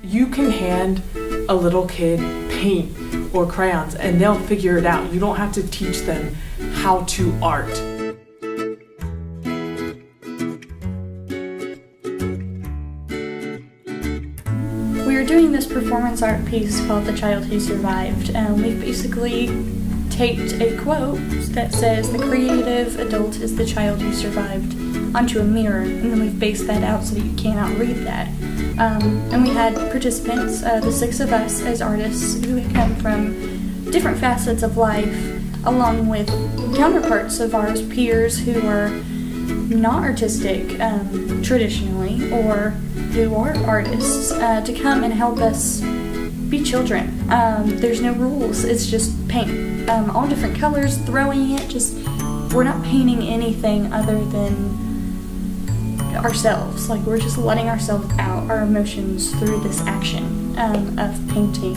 You can hand a little kid paint or crayons and they'll figure it out. You don't have to teach them how to art. We are doing this performance art piece called The Child Who Survived. We've basically taped a quote that says, "The creative adult is the child who survived," onto a mirror, and then we've based that out so that you cannot read that. And we had participants, the 6 of us as artists who had come from different facets of life, along with counterparts of ours, peers who are not artistic traditionally, or who are artists, to come and help us be children. There's no rules, it's just paint. All different colors, throwing it, we're not painting anything other than ourselves. Like, we're just letting ourselves out, our emotions, through this action of painting.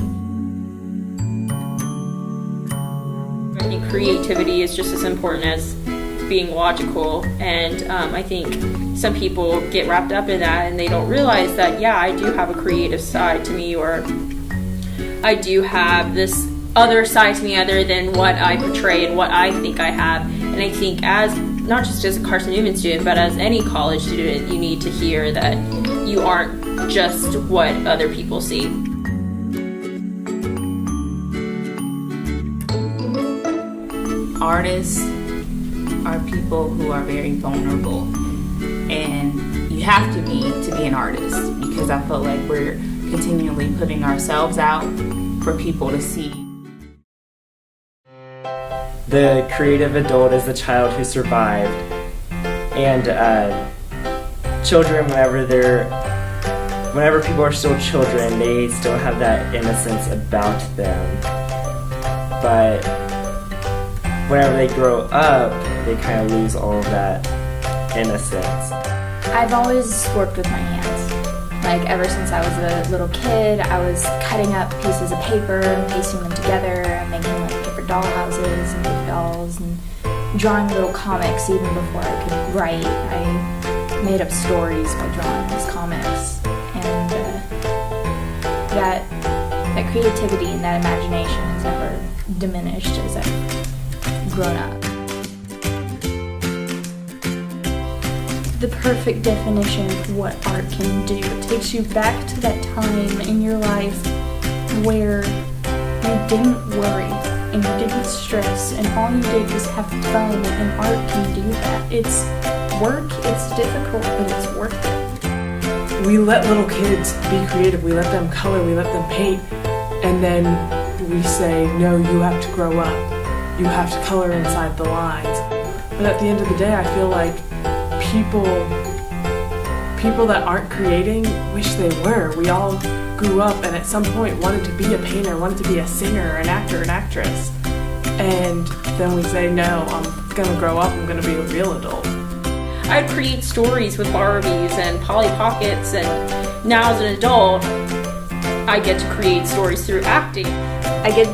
I think creativity is just as important as being logical, and I think some people get wrapped up in that and they don't realize that, yeah, I do have a creative side to me, or I do have this other side to me other than what I portray and what I think I have. And I think, as not just as a Carson Newman student, but as any college student, you need to hear that you aren't just what other people see. Artists are people who are very vulnerable, and you have to be an artist, because I feel like we're continually putting ourselves out for people to see. The creative adult is the child who survived, and children, whenever people are still children, they still have that innocence about them, but whenever they grow up, they kind of lose all of that innocence. I've always worked with my hands. Like, ever since I was a little kid, I was cutting up pieces of paper and pasting them together and making like different doll houses and big dolls and drawing little comics even before I could write. I made up stories by drawing these comics, and that creativity and that imagination has never diminished as I've grown up. The perfect definition of what art can do. It takes you back to that time in your life where you didn't worry and you didn't stress and all you did was have fun, and art can do that. It's work, it's difficult, but it's worth it. We let little kids be creative, we let them color, we let them paint, and then we say, no, you have to grow up. You have to color inside the lines. But at the end of the day, I feel like people that aren't creating wish they were. We all grew up and at some point wanted to be a painter, wanted to be a singer, an actor, an actress. And then we say, no, I'm gonna grow up, I'm gonna be a real adult. I'd create stories with Barbies and Polly Pockets, and now as an adult, I get to create stories through acting. I get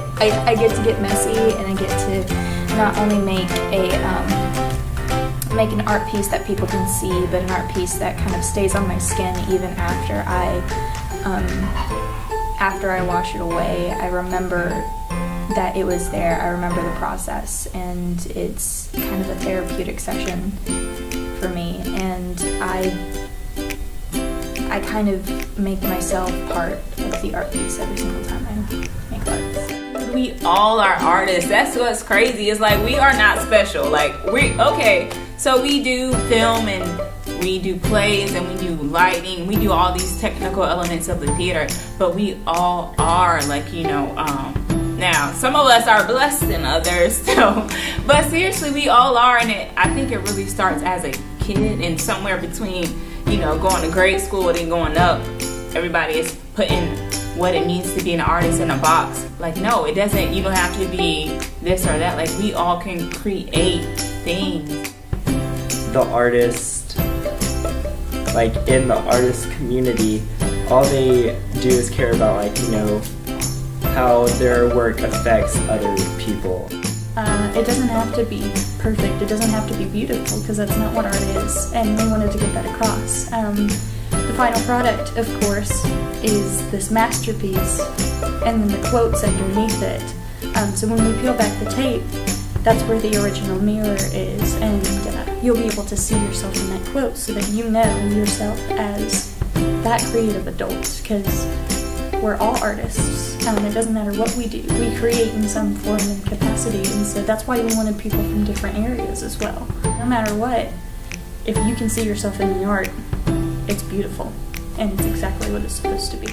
to get messy, and I get to not only make an art piece that people can see, but an art piece that kind of stays on my skin even after I wash it away. I remember that it was there. I remember the process, and it's kind of a therapeutic session for me, and I kind of make myself part of the art piece every single time I make art. We all are artists. That's what's crazy. It's like, we are not special. Like, so we do film and we do plays and we do lighting. We do all these technical elements of the theater, but we all are, like, now some of us are blessed than others. So, but seriously, we all are, and I think it really starts as a kid, and somewhere between, going to grade school and going up, everybody is putting what it means to be an artist in a box. Like, no, it doesn't. You don't have to be this or that. Like, we all can create things. The artist, like in the artist community, all they do is care about, how their work affects other people. It doesn't have to be perfect, it doesn't have to be beautiful, because that's not what art is, and we wanted to get that across. The final product, of course, is this masterpiece, and then the quotes underneath it. So when we peel back the tape, that's where the original mirror is, and you'll be able to see yourself in that quote so that you know yourself as that creative adult, because we're all artists. It doesn't matter what we do. We create in some form and capacity, and so that's why we wanted people from different areas as well. No matter what, if you can see yourself in the art, it's beautiful, and it's exactly what it's supposed to be.